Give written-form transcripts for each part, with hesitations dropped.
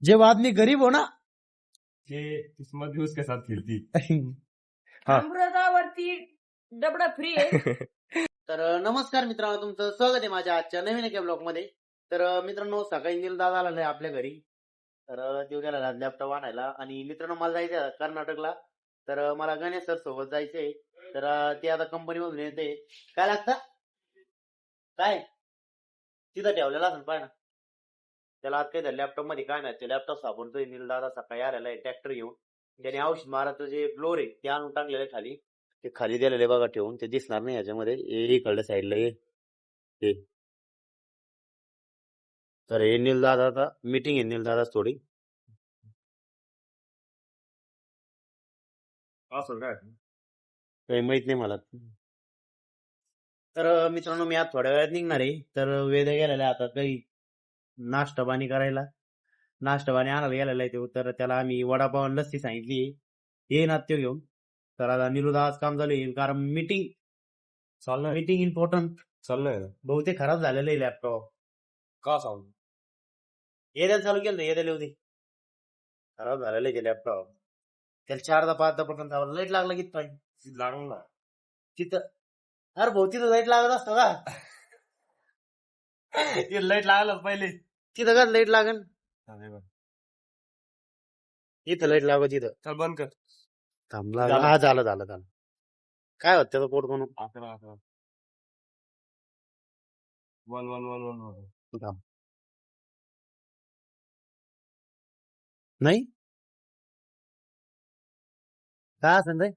जब आदमी गरीब हो ना ये किस्मत भी उसके साथ खेलती। हा. अमृतावरती डबडा फ्री आहे. तर नमस्कार मित्रांनो, तुमचं स्वागत आहे माझ्या आजच्या नवीन एका ब्लॉग मध्ये. तर मित्रांनो, सकाळी नील दादा आला आहे आपल्या घरी. तर तो गेला लॅपटॉप आणायला आणि मित्रांनो मला जायचं कर्नाटकला. तर मला गणेश सर सोबत जायचंय. तर ते आता कंपनी मधून येते. काय लागतं काय तिथं ठेवलेला असेल पाय ना त्याला. आज काही लॅपटॉप मध्ये काय नाही, ते लॅपटॉप सापडतोय. नील दादा सकाळी आलेला आहे ट्रॅक्टर घेऊन. त्याने औषध मारायचं जे फ्लोर आहे ते आणून टाकलेलं आहे खाली. ते खाली दिलेले बघा ठेवून, ते दिसणार नाही याच्यामध्ये. इकडल्या साईडला हे. तर हे नील दादा, आता मीटिंग आहे नील दादा थोडी. असं काय काही माहित नाही मला. तर मित्रांनो, मी आज थोड्या वेळात निघणार आहे. तर वेद गेलेला आहे आता काही नाश्ता पाणी करायला. नाश्ता पाणी आणायला गेलेला आहे तो. तर त्याला आम्ही वडापाव आणि लस्सी सांगितली, ये ना ते घेऊन. तर आता निलूदा आज काम झालं येईल, कारण मीटिंग चाललंय मीटिंग इम्पॉर्टंट. चाललंय ना. बहुतेक खराब झालेलं आहे लॅपटॉप. का सांगू? येद्या चालू केलं येद्याला होती, खराब झालेलं आहे ते लॅपटॉप. त्याला 4-5 पर्यंत लाईट लागला किती पाहिजे लागलं ना. तिथं. अरे भाऊ, तिथं लाईट लागत असतं का? लाईट लागलं पहिले. तिथं का लाईट लागन? इथं लाईट लागत तिथं. चल बंद कर. थांबला. हा, झालं. काय होत त्याचं पोट म्हणून. 11 1 थांब. नाही काय असेल रे.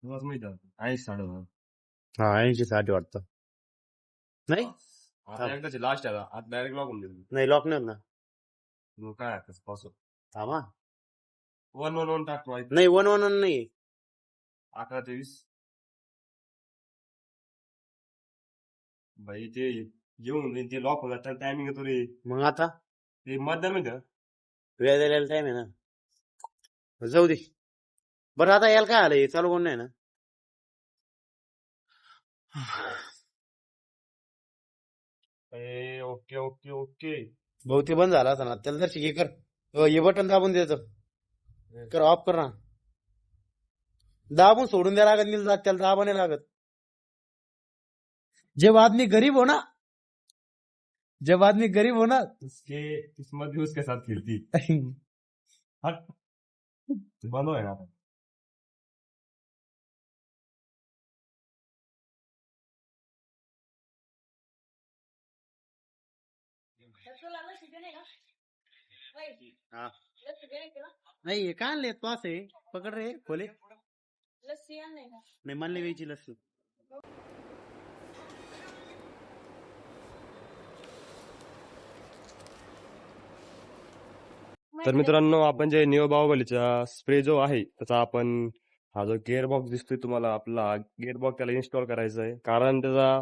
बस माहिती आहे 80 हा, 80-60 वाटतं. नाही आता एकदाची लास्ट आहे आता डायरेक्ट लॉकून देऊ. नाही, लॉक नाही होत ना. मग काय आहे कसं पासून थांबा. 1 टाक माहिती. नाही, 1 नाही. 11 ते 20 भाई ते येऊन ते लॉक होणार त्याला टायमिंग येतो रे. मग आता ते मतदान माहिती आहे वेळ द्यायला टाइम आहे ना. जाऊ दे बरं. आता याला काय आलंय, चालू कोण नाही ना. ओके. बहुतेक बंद झाला असं ना. त्याला जर शिके कर. हे बटन दाबून द्यायचं. कर ऑफ कर ना. दाबून सोडून द्या लागत नाही, त्याला दाबा नाही लागत. जब आदमी गरीब हो ना उसके किस्मत भी उसके साथ खेलती. हट बंद होय ना. हा. नाही, हे काय आणले पास आहे. पकड रे, खोले. लस्सी आणलंय का? नाही, मानले वेची लस्सी. तर मित्रांनो, आपण जे निओ बाहुबलीचा स्प्रे जो आहे त्याचा आपण हा जो गिअर बॉक्स दिसतोय तुम्हाला, आपला गिअर बॉक्स त्याला इन्स्टॉल करायचा आहे. कारण त्याचा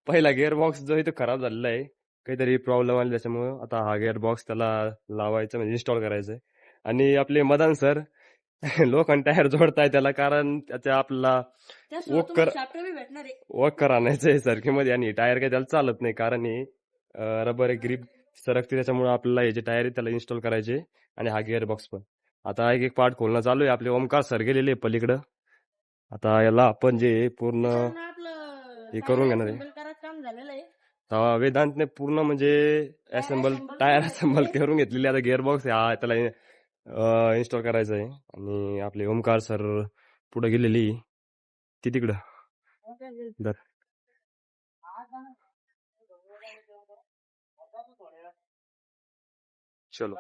पहिला गिअर बॉक्स जो आहे तो खराब झालेला आहे. काहीतरी प्रॉब्लेम आला त्याच्यामुळे आता हा गिअर बॉक्स त्याला लावायचा म्हणजे इन्स्टॉल करायचा आहे. आणि आपले मदन सर लोखंड टायर जोडताय त्याला, कारण त्याच्या आपल्याला वॉकर आणायचं आहे सरकीमध्ये. आणि टायर काही त्याला चालत नाही, कारण हे रबर ग्रीप सरकते, त्याच्यामुळे आपल्याला हे जे टायर आहे त्याला इन्स्टॉल करायचे. आणि हा गिअर बॉक्स पण आता एक पार्ट खोलणं चालू आहे. आपले ओमकार सर गेलेले पलीकडं. आता याला आपण जे पूर्ण हे करून घेणार आहे. तेव्हा वेदांतने पूर्ण म्हणजे टायर असेंबल करून घेतलेली. आता गिअर बॉक्स हा त्याला इन्स्टॉल करायचा आहे. आणि आपले ओमकार सर पुढे गेलेली ती तिकडं. चलो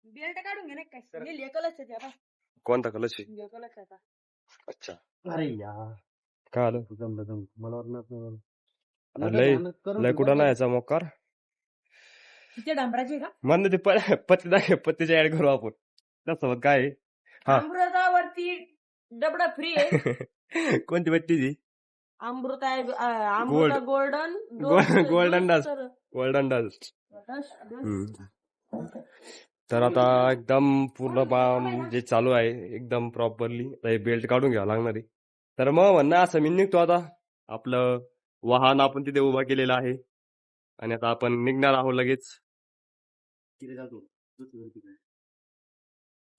बेल्ट काढून घे ना काय लेकलच आहे आता. कोणता कलच आहे? लेकलच आहे आता. अच्छा, अरे यार, काय आलं जमलं मला वाटलं. लय कुठं नाही याचा मोकार. तिथे डांबराची का म्हणलं ते पत्तीच्या ऍड करू आपण त्यासोबत काय आहे? हा. अमृतावरती डबडा फ्री आहे. कोणती पत्ती ती? अमृता आहे, अमृता गोल्डन गोल्डन डस्ट. तर आता एकदम पूर्ण काम जे चालू आहे एकदम प्रॉपरली. बेल्ट काढून घ्यावं लागणार आहे. तर मग म्हणणं असं मी निघतो आता. आपलं वाहन आपण तिथे उभा केलेला आहे आणि आता आपण निघणार आहोत लगेच.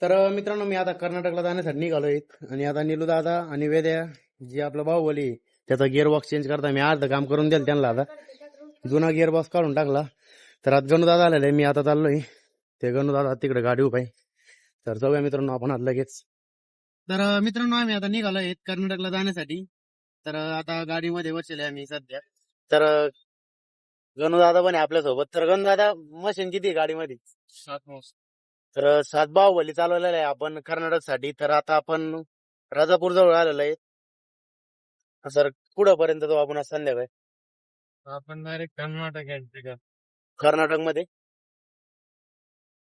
तर मित्रांनो मी आता कर्नाटकला जाण्यासाठी निघालोय आणि आता निलू दादा आणि वेद्या जे आपला बाहुबली आहे, त्याचा गिअरबॉक्स चेंज करता मी अर्ध काम करून दिलं त्यांना. आता जुना गिअरबॉक्स काढून टाकला. तर आता गणू दादा आलेला आहे, मी आता चाललोय. ते गणू दादा तिकडे गाडी उभा आहे. तर जाऊया मित्रांनो आपण आज लगेच. तर मित्रांनो आम्ही आता निघालोय कर्नाटकला जाण्यासाठी. तर आता गाडीमध्ये बसलेले आम्ही सध्या. तर गणू दादा पण आहे आपल्यासोबत. तर गणू दादा मशीन किती आहे गाडीमध्ये? 7 तर 7 बाहुबली चालवलेला आहे आपण कर्नाटक साठी. तर आता आपण राजापूर जवळ आलेलो आहे. सर कुठं पर्यंत जाऊ आपण आज संध्याकाळी? आपण डायरेक्ट कर्नाटक मध्ये.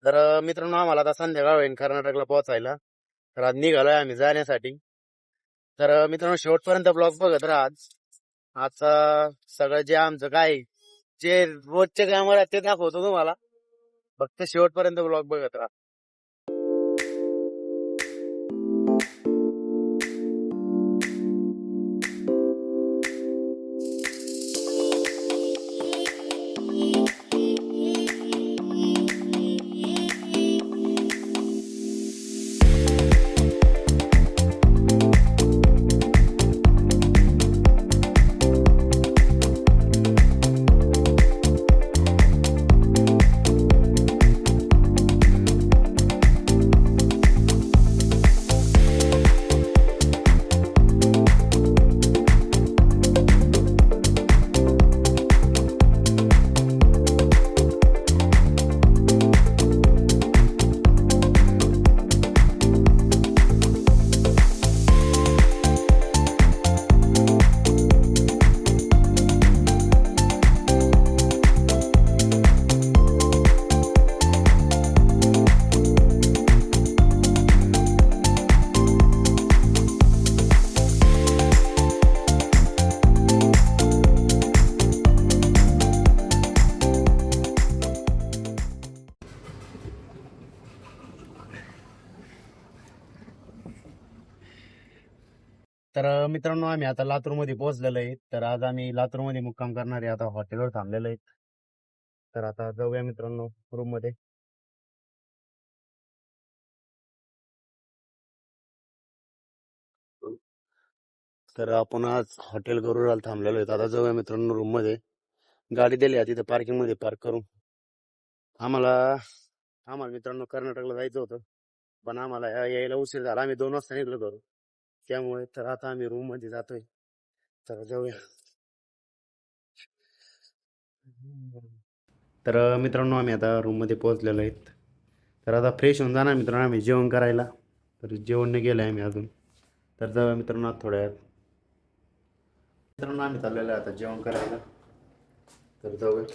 तर मित्रांनो आम्हाला आता संध्याकाळ होईल कर्नाटकला पोहोचायला. तर आज निघालोय आम्ही जाण्यासाठी. तर मित्रांनो शेवटपर्यंत ब्लॉग बघत राहा. आजचा सगळं जे आमचं काय जे रोजचे काम आहेत ते दाखवतो तुम्हाला. फक्त शेवटपर्यंत ब्लॉग बघत राहा. तर मित्रांनो आम्ही आता लातूरमध्ये पोहोचलेलो आहे. तर आज आम्ही लातूरमध्ये मुक्काम करणार आहे. आता हॉटेलवर थांबलेलो आहे. तर आता जाऊया मित्रांनो रूम मध्ये. तर आपण आज हॉटेल गरुडाला थांबलेलो आहे. आता जाऊया मित्रांनो रूम मध्ये. गाडी दिली आहे तिथे पार्किंग मध्ये पार्क करून. आम्हाला आम्हाला मित्रांनो कर्नाटकला जायचं होतं, पण आम्हाला यायला उशीर झाला. आम्ही 2 वाजता निघलो होतो त्यामुळे. तर आता आम्ही रूम मध्ये जातोय. तर जाऊया. तर मित्रांनो आम्ही आता रूम मध्ये पोहोचलेलो आहेत. तर आता फ्रेश होऊन जाणार मित्रांनो आम्ही जेवण करायला. तर जेवण नाही केलं आहे आम्ही अजून. तर जाऊया मित्रांनो आता थोड्या वेळात. मित्रांनो आम्ही चाललेलो आहे आता जेवण करायला. तर जाऊया.